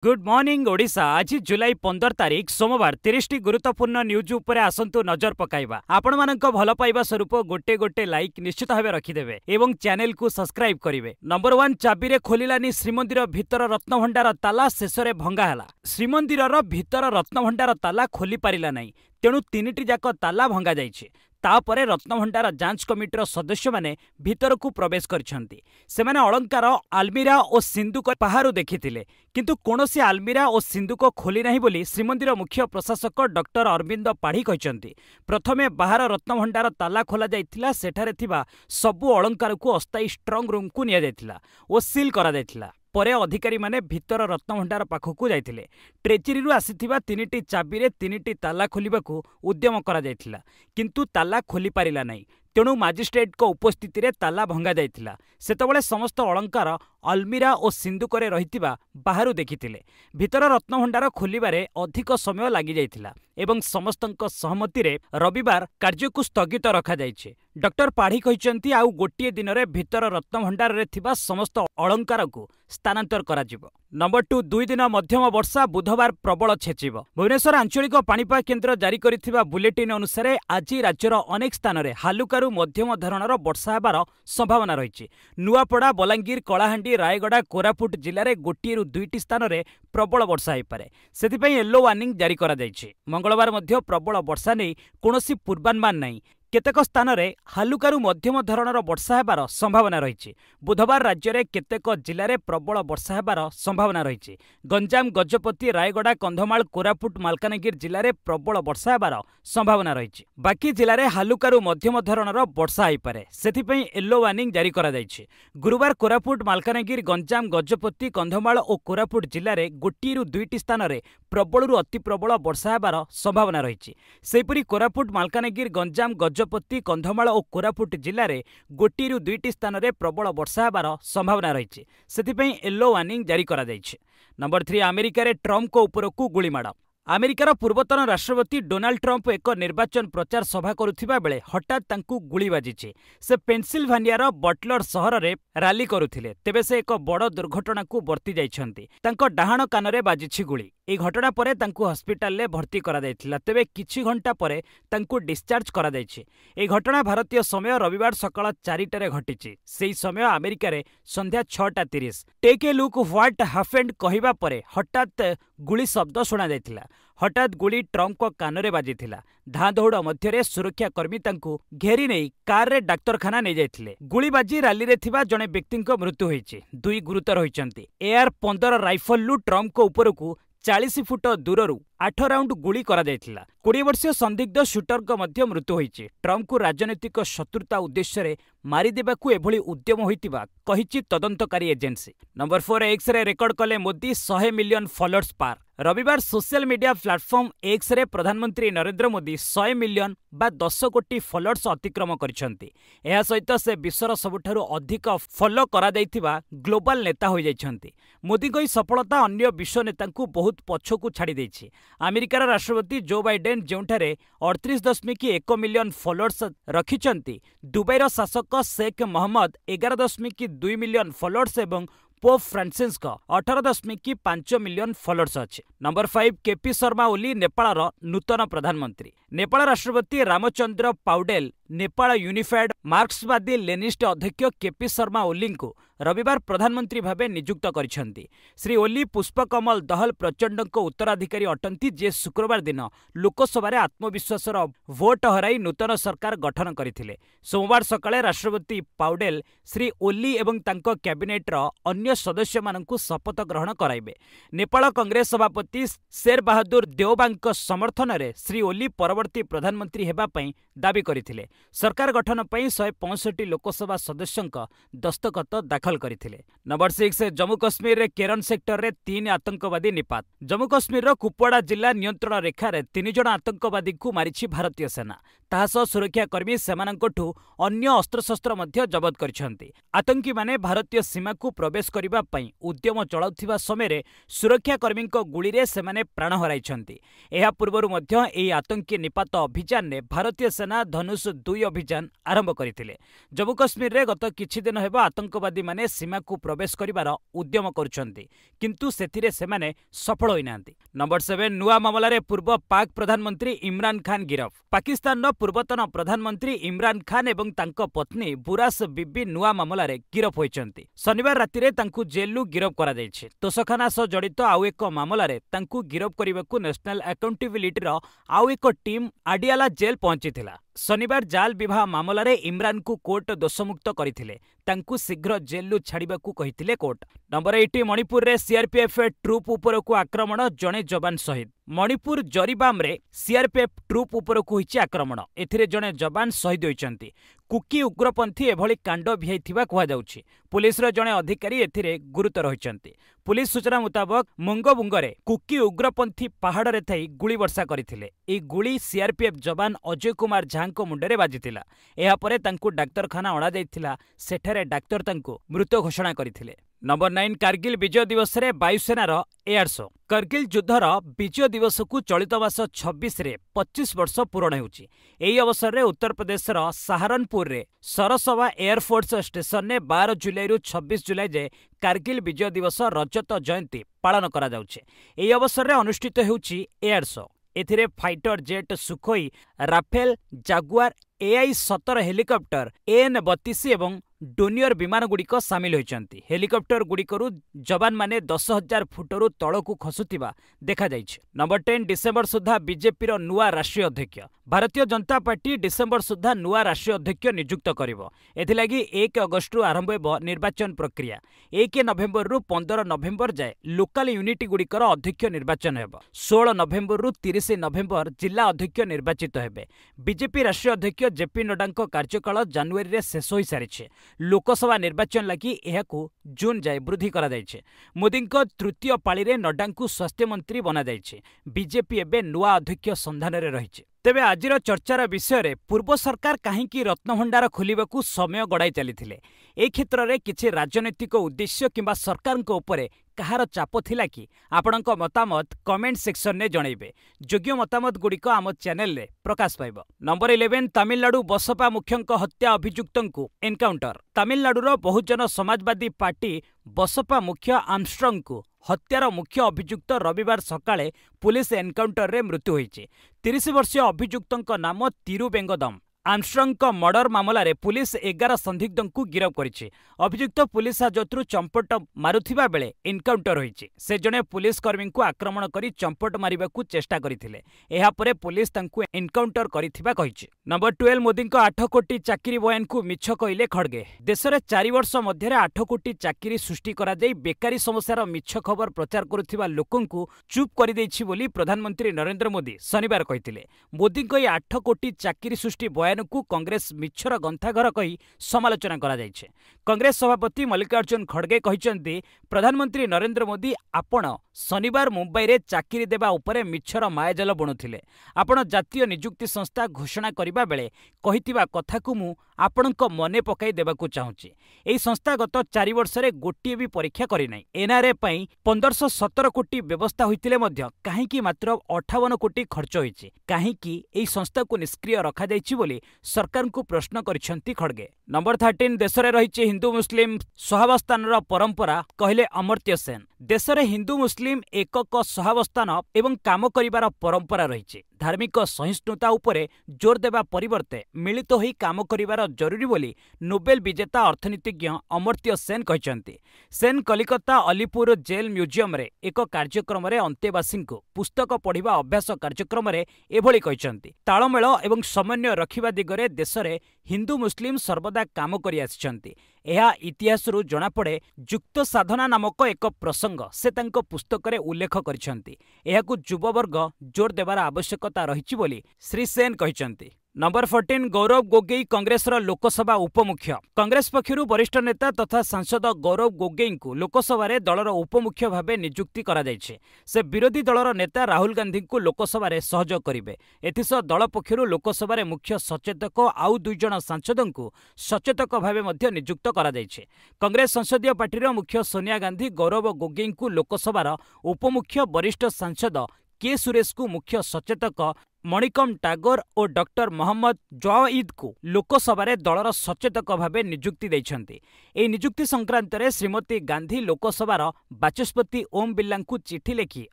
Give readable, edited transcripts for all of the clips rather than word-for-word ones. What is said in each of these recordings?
Good morning Odisha. आज जुलाई 15 तारिख सोमवार 30 गुरुत्वपूर्ण न्यूज उपरे आसंतु नजर पकाइबा। आपण मानक भल पाइबा स्वरूप गोटे गोटे लाइक निश्चित भावे रखिदेवे एवं चैनल को सब्सक्राइब करिवे। नंबर 1 चाबी खोलिलानी श्रीमंदिर भितर रत्नभंडार ताला शेषरे भंगा हैला। श्रीमंदिर भितर रत्नभंडार ताला खोली पारिला नहीं, तेणु तीनिटी जाक ताला भंगा जाइछे। तापरे रत्नभंडार जांच कमिटीर सदस्य माने भितर को प्रवेश करछंती। सेमाने अलंकार आलमीरा और सिंदूक बाहर देखिथिले, किंतु कोनोसी आलमीरा और सिंदूक खोली नहीं बोली श्रीमंदिर मुख्य प्रशासक डॉक्टर अरविंद पाढ़ी कहते। प्रथमे बाहर रत्नभंडार ताला खोला जाइथिला, सेठारे थिबा सबु अलंकार को अस्थायी स्ट्रंग रूम को निया जाइथिला और सील करा जाइथिला। परे अधिकारी माने भितर रत्नभंडार पाखकू जाइथिले। ट्रेचेरी आसीथिबा तीनिटी चाबी तीनिटी ताला खोलिबाकू उद्यम करा जाइथिला, किंतु ताला खोली पारिला नहीं, तेणु माजिस्ट्रेट को उपस्थिति रे ताला भंगा जाइथिला। सेतबेले समस्त अलंकार अलमीरा और सिंदूकरे रहितिबा बाहरु देखिथिले। भितर रत्नभंडार खोलिबारे अधिक समय लागि जाइथिला एवं समस्तंक सहमति रे रविवार कार्य को स्थगित रखा जाइछे। डॉक्टर पाढ़ी कहिसेंती आउ गोटिए दिन रे भितर रत्नभंडार रे थिबा समस्त अलंकार को स्थानांतर करा जिवो। नंबर 2 2 दिन मध्यम वर्षा, बुधवार प्रबल छेचिब। भुवनेश्वर आंचलिक पाणीपाग केन्द्र जारी करिथिबा बुलेटिन अनुसार आज राज्यर अनेक स्थान रे हालुकारु मध्यम धरणर वर्षा हेबार संभावना रहिछि। नुआपड़ा, बलांगीर, कलाहांडी, रायगड़ा, कोरापुट जिले में गोटे रु दुईटी स्थान में प्रबल वर्षा हो पारे, से येलो वार्निंग जारी करा जाइछि। मंगलवार मध्य प्रबल वर्षा नहीं कौनसी पूर्वानुमान नहीं। केतेक स्थान में हालुकारु मध्यम धरणर वर्षा हेबार संभावना रही। बुधवार राज्य में केतेक जिले में प्रबल वर्षा हेबार संभावना रही। गंजाम, गजपति, रायगड़ा, कंधमाल, कोरापुट, मालकानगिरी जिले में प्रबल वर्षा हेबार संभावना रही। बाकी जिले में हालुकारु मध्यम धरणर वर्षा हो पारे, से येलो वार्निंग जारी करा जाइछि। गुरुवार कोरापुट, मालकानगिरी, गंजाम, गजपति, कंधमाल और कोरापुट जिले में गोटे रु दुईटी स्थान में प्रबल अति प्रबल वर्षा हेबार संभावना रही। सेहीपरि कोरापुट, मालकानगिरी, गंजाम, गजपति, कंधमाल और कोरापुट जिले में गोटे रु दुईटी स्थान में प्रबल वर्षा हेबार संभावना रही, से येलो वार्निंग जारी करा जाइछि। नंबर 3 अमेरिका रे ट्रम्प को उपरकू गुलीमाड़। अमेरिकार पूर्वतन राष्ट्रपति डोनाल्ड ट्रम्प एक निर्वाचन प्रचार सभा करुथिबा बेले हठात तांकू गुली बाजिछि। से पेनसिल्भानियार बटलर सहर में रैली करुथिले, तेबे से एक बड़ दुर्घटना को बर्ती जाइछन्ति। तांको डाहाण कानरे बाजिछि गुली। ए घटना परे तांकू हस्पिटाल में भर्ती करा जाइथिला, तेबे किछि घंटा परे तांकू डिस्चार्ज करा जाइछि। ए घटना भारतीय समय रविवार सकाळ 4टारे घटिछि। सेही समय अमेरिका रे संध्या 6:30 take a look what happened कहिबा परे हठात गुली शब्द सुना जाइथिला। हठात गुली ट्रम्प कानरे बाजिथिला। धाँ दौड़ मध्य सुरक्षाकर्मी तांकू घेरी नहीं कार रे डाक्तरखाना नहीं जाइथिले। गुली बाजी रैली रे थिबा जणे व्यक्ति मृत्यु होइछि, 2 गुरुतर होइछन्ति। AR-15 राइफल लु ट्रम्प को उपरकू 40 फुट दूररू 8 राउंड गुली करा जाइथिला। 20 वर्षीय संदिग्ध शूटर का मध्य मृत्यु होइछि। ट्रम्प को राजनीतिक शत्रुता उद्देश्य रे मारी देबाकू एभली उद्यम होइतिबा कहिछि तदंतकारी agency. Number 4 X ray record कले मोदी 100 मिलियन फॉलोअर्स पार। रविवार social media platform X ray प्रधानमंत्री नरेंद्र मोदी 100 मिलियन बा 10 कोटी फॉलोअर्स अतिक्रम करिसंती। एहा सहित से विश्वर सबुठारु अधिक फॉलो करा जाइथिबा ग्लोबल नेता होई जाइछंती। मोदी को सफलता अन्य विश्व नेता को बहुत पछकू छाड़ी देछि। अमेरिकार राष्ट्रपति जो बाइडेन जोंठारे 38.1 मिलियन फॉलोअर्स रखिचंती, दुबईर शासक शेख मोहम्मद 11.2 मिलियन फॉलोअर्स एवं पोप फ्रांसिस्क 18.5 मिलियन फॉलोअर्स अच्छे। नंबर 5 केपी शर्मा ओली नेपाल नूतन प्रधानमंत्री। नेपाल राष्ट्रपति रामचंद्र पौडेल नेपाल यूनिफाइड मार्क्सवादी लेनिस्ट अध्यक्ष केपी शर्मा ओली को रविवार प्रधानमंत्री भावे नियुक्त करिसेंती। श्री ओली पुष्पकमल दहल प्रचंड उत्तराधिकारी अटंती, जे शुक्रवार दिन लोकसभा आत्मविश्वासर भोट हराई नूतन सरकार गठन करथिले। सोमवार सकाळे राष्ट्रपति पौडेल श्री ओली एवं तांको कैबिनेटर अन्य सदस्य माननकु शपथ ग्रहण कराइबे। नेपाल कांग्रेस सभापति शेर बहादुर देवबांक समर्थन रे श्री ओली परवर्ती प्रधानमंत्री हेबा पई दाबी करथिले। सरकार गठन पई 165 लोकसभा सदस्यंक दस्तखत दाखल करथिले। नंबर 6 जम्मू कश्मीर रे केरन सेक्टर रे 3 आतंकवादी निपात। जम्मू कश्मीर रो कुपवाड़ा जिला नियंत्रण रेखा रे 3 जण आतंकवादी को मारिछि भारतीय सेना। ताहासह सुरक्षाकर्मी सेमानंकठू अन्य अस्त्रशस्त्र मध्य जबत करिसंती। आतंकी माने भारतीय सीमा को प्रवेश करिबा पई उद्यम चलाउथिबा समय सुरक्षाकर्मी गुली रे सेमाने प्राण हराइछंती। एहा पूर्वरु मध्य एही आतंकी निपात अभियान में भारतीय सेना धनुष 2 अभियान आरंभ करथिले। जम्मू कश्मीर रे गत किछि दिन हेबा आतंकवादी माने सीमा को प्रवेश करिवार उद्यम करुछन्ति, किंतु सेथिरे सेमाने सफल होई नांती। नंबर 7 नुआ मामला रे पूर्व पाक प्रधानमंत्री इमरान खान गिरफ। पाकिस्तान रो पूर्वतन प्रधानमंत्री इमरान खान एवं तांको पत्नी बुरास बीबी नुआ मामला रे गिरफ होइछन्ति। शनिवार राति रे तांकु जेलु गिरफ करा जायछि। तोषखाना सह जड़ित आउ एक मामला रे तांकु गिरफ करिबाकू नेशनल अकाउंटेबिलिटी रो आउ एक टीम आडियाला जेल पहुंचीथिला। शनिवार जाल विवाह मामला रे इमरान को कोर्ट दोषमुक्त करथिले। तांकु शीघ्र जेलु छाड़िबाकू कहिथिले कोर्ट। नंबर 8 मणिपुर रे सीआरपीएफ ट्रुप उपरकू आक्रमण, जणे जवान शहीद। मणिपुर जरीबाम रे सीआरपीएफ ट्रुप उपरकू होइछि आक्रमण। एथिरे जणे जवान शहीद होइछन्ति। कुकी उग्रपंथी एभली कांड भियाइथिबा कुहा जाउछि। पुलिस रो जणे अधिकारी एथिरे गुरुतर होइछन्ति। पुलिस सूचना मुताबक मुंगबुंगरे कुकी उग्रपंथी पहाड़ रे थाई गुली वर्षा करथिले। ए गुली सीआरपीएफ जवान अजय कुमार झांको मुंडरे बाजिथिला। एहा परे तांकु डाक्तरखाना अणा जाइथिला। सेठारे डाक्तर तांकु मृत घोषणा करथिले। नंबर 9 कारगिल विजय दिवस रे वायुसेनार एयर शो। करगिल युद्धर विजय दिवस को चलित मास 26 रे 25 वर्ष पूरण होउछि। एही अवसर रे उत्तर प्रदेशर सहारनपुर रे सरसवा एयरफोर्स स्टेशन ने 12 जुलाई रु 26 जुलाई जे कारगिल विजय दिवस रजत जयंती पालन करा जाउछि। एही अवसर रे अनुष्ठित होउछि एयर शो। एथिरे fighter jet Sukhoi, Rafale, Jaguar, AI-17 helicopter, AN-32 एवं डोनियर विमान गुड़िक सामिल होइछन्ति। हेलिकॉप्टर गुड़िकरू जवान माने 10,000 फुटरू तळकू खसुथिबा देखा जाइछ। नंबर 10 डिसेंबर सुधा बीजेपी रो नुआ राष्ट्रीय अध्यक्ष। भारतीय जनता पार्टी डिसेंबर सुधा नुआ राष्ट्रीय अध्यक्ष नियुक्त करिवो। एथिलागि 1 अगस्त रु आरंभ हेबो निर्वाचन प्रक्रिया। 1 नवेम्बर रु 15 नवेम्बर जाए लोकल यूनिट गुड़िकर अध्यक्ष निर्वाचन हेबो। 16 नवेम्बर रु 30 नवेम्बर जिला अध्यक्ष निर्वाचित हेबे। बीजेपी राष्ट्रीय अध्यक्ष जेपी नड्डाଙ୍କ कार्यकाल जनवरी रे शेष होई सारिछे। लोकसभा निर्वाचन लगी एहाकू जून जाए वृद्धि करा जायछे। मोदी तृतीय पाली रे नड्डाଙ୍କୁ स्वास्थ्य मंत्री बना जायछे। बीजेपी एबे नुआ अध्यक्ष संधान रे रहिछे। तेबे आजिर चर्चार विषय रे पूर्व सरकार काहींकी रत्नभंडार खोलिबाकू समय गड़ाई चलिथिले। ए क्षेत्र रे किछि राजनैतिक उद्देश्य किंबा सरकारଙ୍କ उपरे कहार चाप थिला कि आपणक मतामत कमेंट सेक्शन ने जणैबे। योग्य मतामत गुड़िक आम चैनल रे प्रकाश पाइब। नंबर 11 तमिलनाडु बसपा मुख्यंक हत्या अभियुक्तंकु एनकाउंटर। तमिलनाडुर बहुजन समाजवादी पार्टी बसपा मुख्य आर्मस्ट्रंग को हत्यार मुख्य अभियुक्त रविवार सकाळे पुलिस एनकाउंटर रे मृत्यु होइछि। 30 वर्षीय अभियुक्तंक नाम तिरुवेंगदम। आर्मस्ट्रंग मर्डर मामला रे पुलिस 11 संदिग्धों को गिरफ करिछि। अभियुक्त पुलिस हाजतरू चंपट मारुथिबा बेले एनकाउंटर होइछि। से जणे पुलिस कर्मी को आक्रमण करी चंपट मारिबाकू चेष्टा करिथिले। एहा परे पुलिस तांकू एनकाउंटर करिथिबा कहिछि। नंबर 12 मोदींक 8 कोटी चाकरी बयान को मिछ कहिले खड़गे। देश रे 4 वर्ष मध्य 8 कोटी चाकरी सृष्टि करा जाई बेकारी समस्यार मिछ खबर प्रचार करुथिबा लोकंकु चुप करि दैछि बोली प्रधानमंत्री नरेंद्र मोदी शनिवार कहिथिले। मोदींक 8 कोटी चाकरी सृष्टि को कांग्रेस मिछर गंथाघर कही समालोचना करा जायछे। कांग्रेस सभापति मल्लिकार्जुन खड़गे कहिसंती प्रधानमंत्री नरेंद्र मोदी आपण शनिवार मुंबई रे चाकरी देबा उपरे मिछर मायाजाल बुणुथिले। आपण जातीय नियुक्ति संस्था घोषणा करिबा बेले कहितिबा कथा को मु आपणक मने पकाई देबाकू चाहूची। एही संस्था गत 4 वर्ष रे गोटिए भी परीक्षा करि नै। एनआरए पई 1517 कोटी व्यवस्था होइतिले मध्य काहेकि मात्र 58 कोटी खर्च होइछि। काहेकि एही संस्था को निष्क्रिय रखा जायछि बोली सरकार को प्रश्न करिसंती खड़गे। नंबर 13 देश रे रहिछि हिंदू मुस्लिम सहावस्थानर परंपरा कहले अमर्त्य सेन। देश रे हिंदू मुस्लिम एकक सहावस्थान एवं काम करिबार परंपरा रहिछि। धार्मिक सहिष्णुता उपरे जोर देबा परिवर्ते मिलित होई काम करिबार जरूरी बोली नोबेल विजेता अर्थनीतिज्ञ अमर्त्य सेन कहिसंती। सेन कलिकता अलीपुर जेल म्यूजियम रे एक कार्यक्रम रे अंतेवासी को पुस्तक पढ़िबा अभ्यास कार्यक्रम रे एभली कहिसंती। ताळमेळ एवं समन्वय रखिबा दिगरे देश रे हिंदू मुस्लिम सर्वदा काम करि आछिसंती। एहा इतिहासरू जणा पड़े जुक्त साधना नामक एक प्रसंग से तांको पुस्तक रे उल्लेख करिसंती। एहाकू युववर्ग जोर देबार आवश्यकता रहिछि बोली श्री सेन कहिसंती। नंबर 14 गौरव गोगोई कांग्रेसर लोकसभा उपमुख्य। कांग्रेस पक्षरु वरिष्ठ नेता तथा सांसद गौरव गोगोई को लोकसभा रे दलर उपमुख्य भावे नियुक्ति करा जायछे। से विरोधी दलर नेता राहुल गांधी को लोकसभा रे सहयोग करिवे। एथिसह दल पक्षरु लोकसभा रे मुख्य सचेतक आउ 2 जण सांसदों को सचेतक भावे मध्य नियुक्त करा जायछे। कांग्रेस संसदीय पार्टी मुख्य सोनिया गांधी गौरव गोगोई को लोकसभा उपमुख्य वरिष्ठ सांसद के सुरेश को मुख्य सचेतक मणिकम टागोर और डॉक्टर मोहम्मद जवाईद को लोकसभा दलर सचेतक भाव नियुक्ति देइछन्ति। ए नियुक्ति संक्रांत रे श्रीमती गांधी लोकसभार बाचस्पति ओम बिर्ला को चिठी लिखि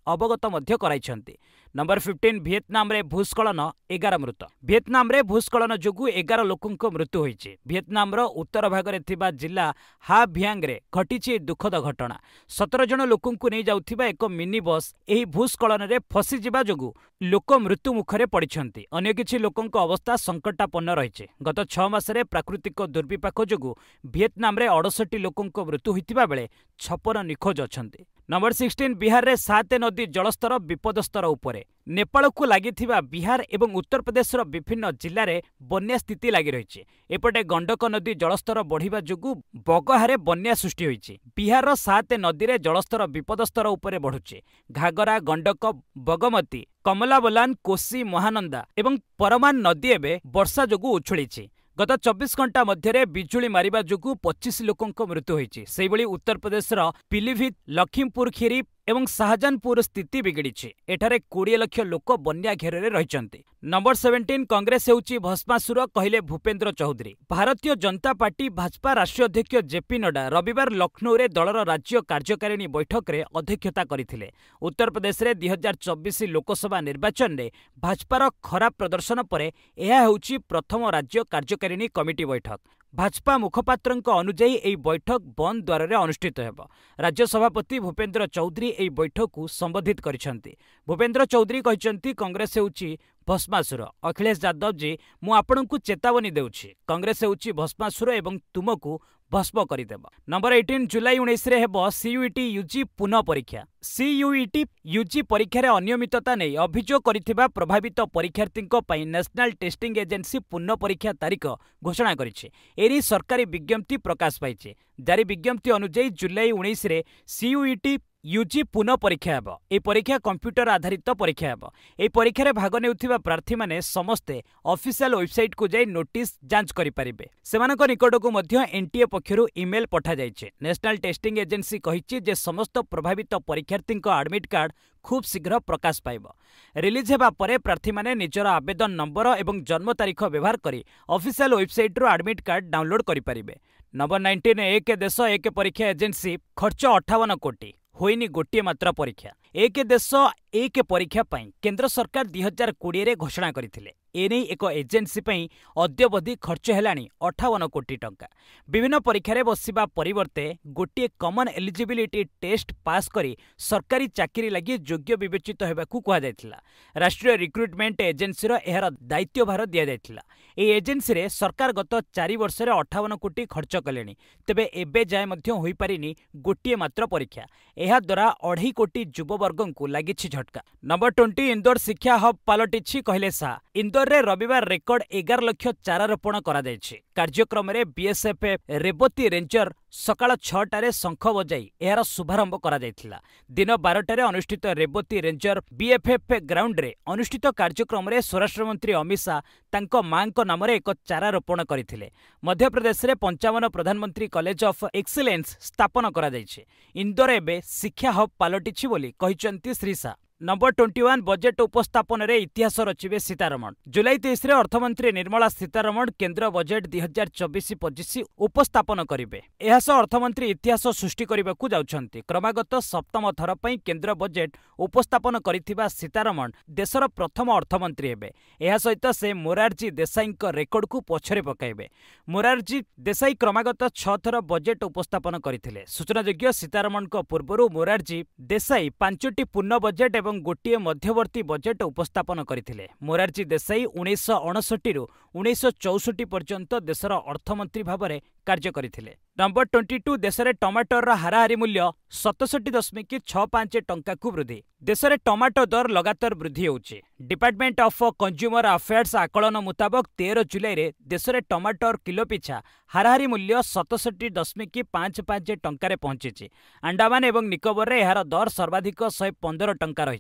अवगत मध्य कराइछन्ति। नंबर 15 भिएतनाम रे भूस्खलन 11 मृत। भिएतनाम रे भूस्खलन जोगु 11 लोकंक मृत्यु होइछि। भिएतनाम रो उत्तर भाग रे थिबा जिला हा भियांग रे घटिछि दुखद घटना। 17 जन लोकंकु नै जाउथिबा एक मिनी बस एही भूस्खलन रे फसी जिबा जोगु लोक मृत्यु मुखरे पड़िछन्ति। अन्य किछि लोकंक अवस्था संकटापन्न रहिछि। गत 6 मासरे प्राकृतिक दुर्विपाक जोगु भिएतनाम रे 68 लोकंक मृत्यु होइतिबा बेले 56 निखोज अछन्ति। नंबर 16 बिहार रे 7 नदी जलस्तर विपदस्तर उपरे। नेपाल को लागिथिबा बिहार एवं उत्तर प्रदेश विभिन्न जिले में बन्या स्थिति लगी रही। एपटे गंडक नदी जलस्तर बढ़िबा जोगु बगहारे बन्या सृष्टि होइछि। बिहार 7 नदी रे जलस्तर विपदस्तर उपरे बढ़ुछि। घागरा, गंडक, बगमती, कमलाबलान, कोसी, महानंदा एवं परमान नदी एबे वर्षा जोगु उछुलिछि। गत 24 घंटा मध्य बिजुली मारिबा जोगु 25 लोकंक मृत्यु होइछि। सेहिभଳି उत्तर प्रदेशर पिलीभीत, लखीमपुर खीरी एवं शाहजहानपुर स्थिति बिगिड़ी। एठारे 20 लाख लोक बन्या घेरे रहिछन्ति। नंबर 17 कांग्रेस हेउछि भस्मासुर कहले भूपेन्द्र चौधरी। भारतीय जनता पार्टी भाजपा राष्ट्रीय अध्यक्ष जेपी नड्डा रविवार लखनऊ रे दलर राज्य कार्यकारिणी बैठक रे अध्यक्षता करथिले। उत्तर प्रदेश रे 2024 लोकसभा निर्वाचन रे भाजपार खराब प्रदर्शन परे एहा हेउछि प्रथम राज्य कार्यकारिणी कमिटी बैठक। भाजपा मुखपात्रଙ୍କ अनुଯାୟୀ ଏହି बैठक बंद द्वार अनुष्ठित हेब। राज्य सभापति भूपेन्द्र चौधरी ଏହି बैठक को संबोधित କରିଛନ୍ତି। भूपेन्द्र चौधरी କହିଛନ୍ତି कांग्रेस हेउछि भस्मासुर। अखिलेश यादव जी मु आपणଙ୍କୁ चेतावनी देउछि। कांग्रेस हेउछि भस्मासुर एवं तुमको भस्म करिदेब। नंबर 18 जुलाई 19 रे हेब सीयूईटी यूजी पुनः परीक्षा। सीयूईटी यूजी परीक्षा रे अनियमितता नै अभियोग करिथिबा प्रभावित परीक्षार्थीଙ୍କ ପାଇଁ नेशनल टेस्टिंग एजेंसी पुनः परीक्षा तारीख घोषणा करिछि। एरी सरकारी विज्ञप्ति प्रकाश पाइछि। जारी विज्ञप्ति अनुଯାୟୀ जुलाई 19 रे सीयूईटी यूजी पुनः परीक्षा हेब। ए परीक्षा कंप्यूटर आधारित परीक्षा हेब। ए परीक्षा रे भाग नेउथिबा प्रार्थी माने समस्ते ऑफिशियल वेबसाइट को जाई नोटिस जांच करि परिबे। सेमानक निकट को मध्य एनटीए पक्षरु ईमेल पठा जाइछे। नेशनल टेस्टिंग एजेंसी कहिछि जे समस्त प्रभावित परीक्षार्थीଙ୍କ एडमिट कार्ड खूब शीघ्र प्रकाश पाइब। रिलीज हेबा परे प्रार्थी माने निजर आवेदन नंबर एवं जन्म तारीख व्यवहार करी ऑफिशियल वेबसाइट रो एडमिट कार्ड डाउनलोड करि परिबे। नंबर 19 एक देश एक परीक्षा एजेंसी खर्च 58 कोटी होइनी गोटे मात्र परीक्षा। एक देश एक परीक्षा पाई केंद्र सरकार 2020 रे घोषणा करथिले। एने एक एजेंसी पई अद्यवधि खर्च हेलानी 58 कोटी टंका। विभिन्न परीक्षा रे बसिबा परिवर्ते गोटे कॉमन एलिजिबिलिटी टेस्ट पास करी सरकारी चाकरी लगी योग्य विवेचित हेबाकू कहा जायथिला। राष्ट्रीय रिक्रुटमेंट एजेंसी रो एहार दायित्वभार दिया जायथिला। ए एजेंसी रे सरकार गत 4 वर्ष रे 58 कोटी खर्च कलेनी। तेबे एबे जाय मध्य होई पारिनी गोटे मात्र परीक्षा। एहा द्वारा 2.5 कोटी युववर्गों को लागिछि झटका। नंबर 20 इंदौर शिक्षा हब पालटिछि कहले सा। इंदौर रे रविवार रेकर्ड 11 लाख चारा रोपण करा जायछि। कार्यक्रम रे बीएसएफ रेवती रेंजर सकाळ 6टारे शंख बजाई एहार शुभारंभ करा जायथिला। दिन 12टारे अनुष्ठित रेवती रेंजर बीएफएफ ग्राउंड रे अनुष्ठित कार्यक्रम रे स्वराष्ट्र मंत्री अमित शाह तांको मांको नाम रे एक चारा रोपण करथिले। मध्य प्रदेश रे 55 प्रधानमंत्री कॉलेज ऑफ एक्सीलेंस स्थापन करा जायछि। इंदौर एबे शिक्षा हब पालटिछि बोली कहिसंती श्री शाह। नंबर 21 बजेट उपस्थापन रे इतिहास रचिबे सीतारमण। जुलाई 23 रे अर्थमंत्री निर्मला सीतारमण केंद्र बजेट 2024-25 उपस्थापन करिवे। एहास अर्थमंत्री इतिहास सृष्टि करबाकू जाउछंती। क्रमागत सप्तम थर पई केंद्र बजेट उपस्थापन करिथिबा सीतारमण देशर प्रथम अर्थमंत्री हेबे। एहा सहित से मोरारजी देसाईंक रेकर्ड को पछरे पकाइबे। मोरारजी देसाई क्रमागत 6 थर बजेट उपस्थापन करथिले। सूचनायोग्य सीतारमणक पूର୍ବरु मोरारजी देसाई 5टी पूर्ण बजेट एवं गोटे मध्यवर्ती बजेट उपस्थापन करथिले। मोरारजी देसाई 1959 रु 1964 पर्यंत देशर अर्थमंत्री भाबरे कार्य करथिले। नंबर 22 देश में टमाटर हाराहारी मूल्य 67.65 टंका को वृद्धि। देश में टमाटो दर लगातार वृद्धि होउछि। डिपार्टमेंट ऑफ कंज्यूमर अफेयर्स आकलन मुताबक 13 जुलाई रे देश में टमाटर किलो पिछा हाराहारी मूल्य 67.55 टंका पहुंची। अंडमान एवं निकोबर रे एहार दर सर्वाधिक 115 टंका रही।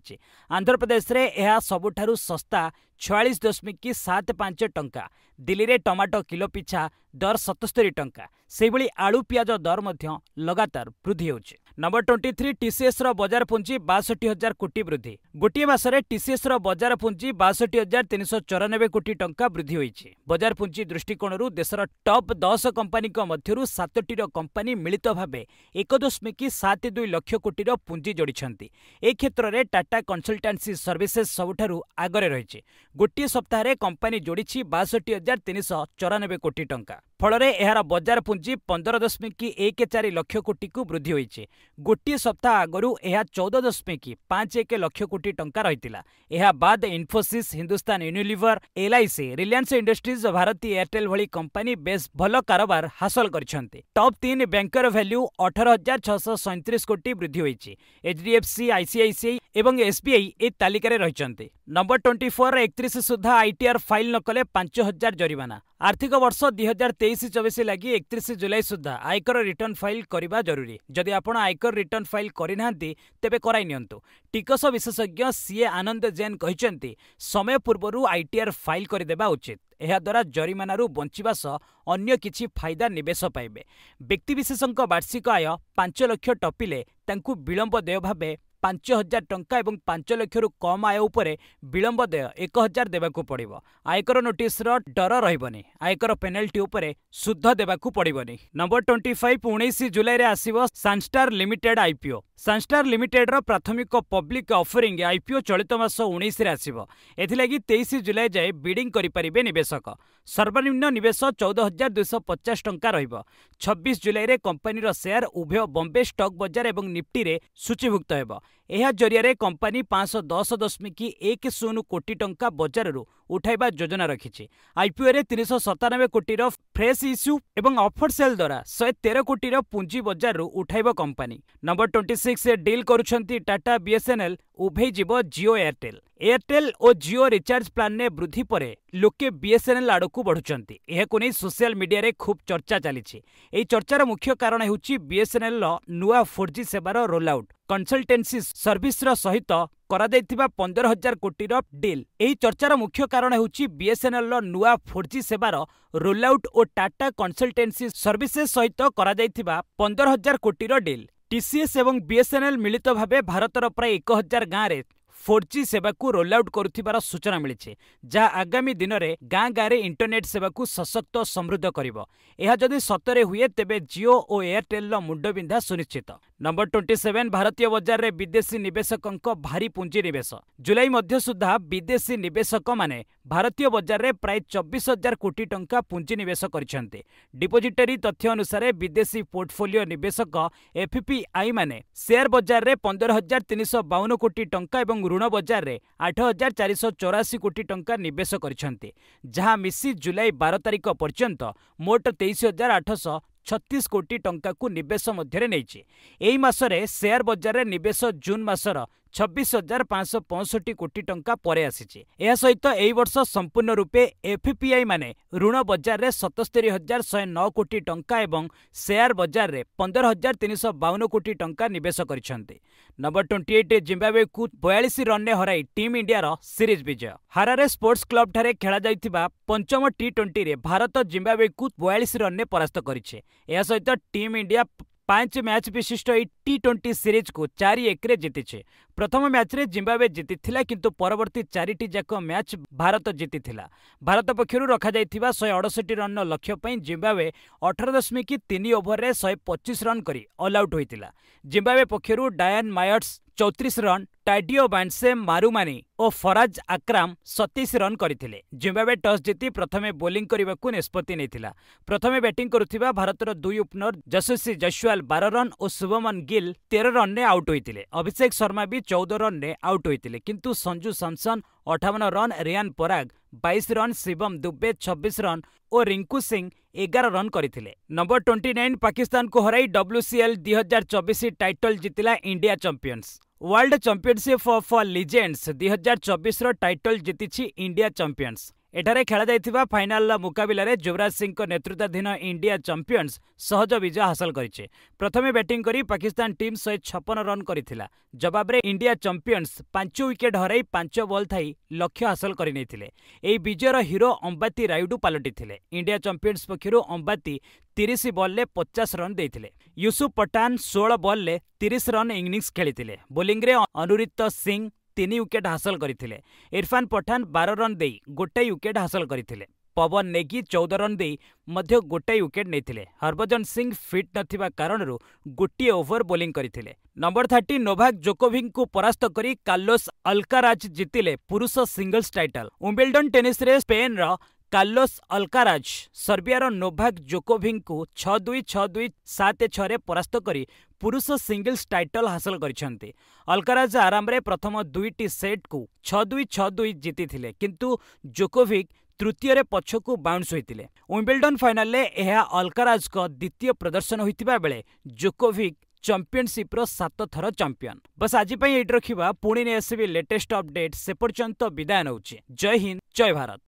आंध्र प्रदेश रे एहा सबुठारु सस्ता 46.75 टंका। दिल्ली रे टमाटो किलो पिछा दर 77 टंका। सेहिभଳି आलू पियाज दर मध्य लगातार वृद्धि होउछि। नंबर 23 टीसीएस रो बजार पुंजी 62,000 कोटी वृद्धि। गोटे मासरे टीसीएस रो बजार पुंजी 62,394 कोटी टंका वृद्धि होईछि। बजार पुंजी दृष्टिकोणरू देशर टॉप 10 कंपनी मध्यरू 7टी कंपनी मिलित भावे 1.72 लाख कोटी पुंजी जोड़िछंती। ए क्षेत्र में टाटा कंसल्टेंसी सर्विसेज सबुठारु आगरे रहिछि। गोटे सप्ताह कंपनी जोड़िछि 62,394 कोटी टंका। फलरे एहार बजार पुंजी 15.14 लाख कोटी को वृद्धि होईछि। गोटे सप्ताह आगरू यह 14.51 लाख कोटी टंका रहितिला। एहा बाद Infosys, Hindustan Unilever, LIC, Reliance Industries, Bharti Airtel भली कंपनी बेस भल कारोबार हासिल करिसेंती। टॉप 3 बैंकर वैल्यू 18,637 कोटी वृद्धि होईछि। एचडीएफसी, आईसीआईसीआई एवं एसबीआई ए तालिका रे रहिसेंती। नंबर 24 31 सुधा आईटीआर फाइल न कले 5,000 जरिमाना। आर्थिक वर्ष 2023-24 लगी 31 जुलाई सुधा आयकर रिटर्न फाइल करने जरूरी। जदि आपण आयकर रिटर्न फाइल करना तेबे कराई नियंतु। टिकस विशेषज्ञ सीए आनंद जैन कहते समय पूर्व आईटीआर फाइल करदेबा उचित। यह द्वारा जरिमानारू बंचिबा सह अन्य किछि फायदा निवेश पाइबे। व्यक्तिविशेषଙ୍କ वार्षिक आय 5 लाख टपिले तांकु विलंब देय भावे 5,000 टंका एवं 5 लाख कम आय उपरे विलंब देय 1,000 देबाकू पड़िबो। आयकर नोटिस रो डर रहिबनी। आयकर पेनल्टी उपरे सुध देबाकू पड़िबनी। नंबर 25 19 जुलाई रे आसीबो Sunstar limited IPO. Sunstar limited रो प्राथमिक पब्लिक ऑफरिंग आईपीओ चलित मास 19 रे आसीबो। एथिलागी 23 जुलाई जाए बिडिंग करि परिबे निवेशक। सर्वनिम्न निवेश 14,250 टंका रहिबो। 26 जुलाई रे कंपनी रो शेयर उभय बॉम्बे स्टॉक बाजार एवं निफ्टी रे सूचीभुक्त हेबो। यह जरिया कंपनी 510.10 कोटी टंका बजाररू उठाइबा योजना रखिछि। आईपीओ रे 397 कोटी फ्रेश इश्यू एवं ऑफर सेल द्वारा 113 कोटी पुंजी बजाररू उठाइबो कंपनी। नंबर 26 डील करुछंती टाटा बीएसएनएल उभय जीव जियो एयरटेल। एयरटेल और जियो रिचार्ज प्लान ने वृद्धि परे लोके बीएसएनएल आड़कू बढ़ुचंती। एहाकु नै सोशल मीडिया रे खूब चर्चा चलीछि। एही चर्चार मुख्य कारण हेउछि बीएसएनएल नुआ 4G सेवार रोल आउट। कंसल्टेंसी सर्विस सहित करा 15,000 कोटी डील। एही चर्चार मुख्य कारण हेउछि बीएसएनएल नुआ 4G सेवार रोल आउट और टाटा कंसल्टेंसी सर्विसेज सहित करा 15,000 कोटी डील। टीसीएस एवं बीएसएनएल मिलित भावे भारतर प्राय 1,000 गाँव में 4G सेवा को रोल आउट करुथिबार सूचना मिली, जहाँ आगामी दिन में गाँ गाँव में इंटरनेट सेवा को सशक्त समृद्ध करिवो। यह जदि सतरे हुए तेबे जियो और एयरटेल मुंडबिंधा सुनिश्चित। नंबर 27 भारतीय बजार में विदेशी निवेशकों भारी पुंजी निवेश। जुलाई मध्य सुधा विदेशी निवेशक माने भारतीय बजार में प्राय 24,000 कोटी टंका पुंजी निवेश करिसेंते। डिपोजिटरी तथ्य अनुसार विदेशी पोर्टफोलियो निवेशक एफपीआई माने शेयर बजार में 15,352 कोटी टंका एवं ऋण बजार में 8,484 कोटी टंका निवेश करिसेंते, जहां मिसी जुलाई 12 तारिख पर्यंत मोट 23,836 कोटी टंका को निवेश मध्य नहीं। एही मासरे शेयर बजार में निवेश जून मासर 26,565 कोटी टंका परे आसीछि। एहा सहित एही वर्ष संपूर्ण रूपे एफपीआई माने ऋण बजार में 77,109 कोटी टंका एवं शेयर बजार में 15,352 कोटी टंका निवेश करिसेंते। नंबर 28 जिम्बाब्वे को 42 रन ने हराई टीम इंडिया सीरीज विजय। हारारे स्पोर्ट्स क्लब ठारे खेला जाइतिबा पंचम टी20 रे भारत जिम्बाब्वे को 42 रन ने परास्त करिছে। एहा सहित टीम इंडिया 5 मैच विशिष्ट टी20 सीरीज को 4-1 जीति। प्रथम मैच रे जिम्बाब्वे जीति किंतु परवर्ती 4टी जाक मैच भारत जीति। भारत पक्षरु रखा जाइथिबा 168 रन लक्ष्य पई जिम्बाब्वे 18.3 ओवर रे 125 रन करी ऑल आउट होइतिला। जिम्बाब्वे पक्षरु डायन मायर्स 34 रन, टाइडियो बांडसे मारुमानी और फराज आक्राम 27 रन करथिले। जिम्बाब्वे टॉस जीति प्रथमे बोलिंग करने निष्पत्ति नेथिला। प्रथमे बैटिंग करुथिबा भारतर दुई ओपनर यशस्वी जयसवाल 12 रन और शुभमन गिल 13 रन ने आउट होइतिले। अभिषेक शर्मा भी 14 रन ने आउट होइतिले, किंतु Sanju Samson 58 run, Riyan Parag 22 run, Shivam Dube 26 run और रिंकू सिंह 11 रन करथिले। नंबर 29 पाकिस्तान को हराई WCL 2024 टाइटल जीतिला India champions. World championship of legends 2024 title जीति इंडिया चैंपियंस। एठारे खेला जाइथिबा फाइनाल मुकाबिला रे युवराज सिंह नेतृत्वाधीन इंडिया चैंपियंस सहज विजय हासिल करिছে। प्रथमे बैटिंग करी पाकिस्तान टीम 156 रन करिथिला। जवाब रे इंडिया चैंपियंस 5 विकेट हराई 5 बॉल थाई लक्ष्य हासिल करि नैथिले। एही विजयर हीरो अंबाती रायुडू पलटिथिले। इंडिया चैंपियंस पक्षरु अंबाती 30 बॉल 50 रन देइथिले। Yusuf Pathan 16 ball 30 run innings खेलिथिले। बोलिंग रे अनुरित सिंह 3 विकेट हासिल करथिले। इरफान पठान 12 रन देई गोटे विकेट हासिल करथिले। पवन नेगी 14 रन देई मध्य गोटे विकेट नेथिले। हरभजन सिंह फिट नथिबा कारणरू गोटे ओवर बोलिंग करथिले। नंबर 30 नोवाक जोकोविक को परास्त करी कार्लोस अल्काराज जितिले पुरुष सिंगल्स टाइटल। विंबलडन टेनिस रे स्पेन रो कार्लोस अल्काराज सर्बियार नोवाक जोकोविक को 6-2, 6-2, 7-6 रे परास्त करी पुरुष सिंगल्स टाइटल हासिल करिसेंती। अल्काराज आराम रे प्रथम 2टी सेट को 6-2, 6-2 जीतिथिले, किंतु जोकोविक तृतीय रे पछकू बाउंस होइतिले। विंबलडन फाइनल ले एहा अल्काराज को द्वितीय प्रदर्शन होइतिबा बेले जोकोविक चैंपियनशिप रो 7 थर चैंपियन। बस आज पई एट रखिबा, पुणी ने आसीबे लेटेस्ट अपडेट। से पर्यंत विदाय नउची। जय हिंद, जय भारत।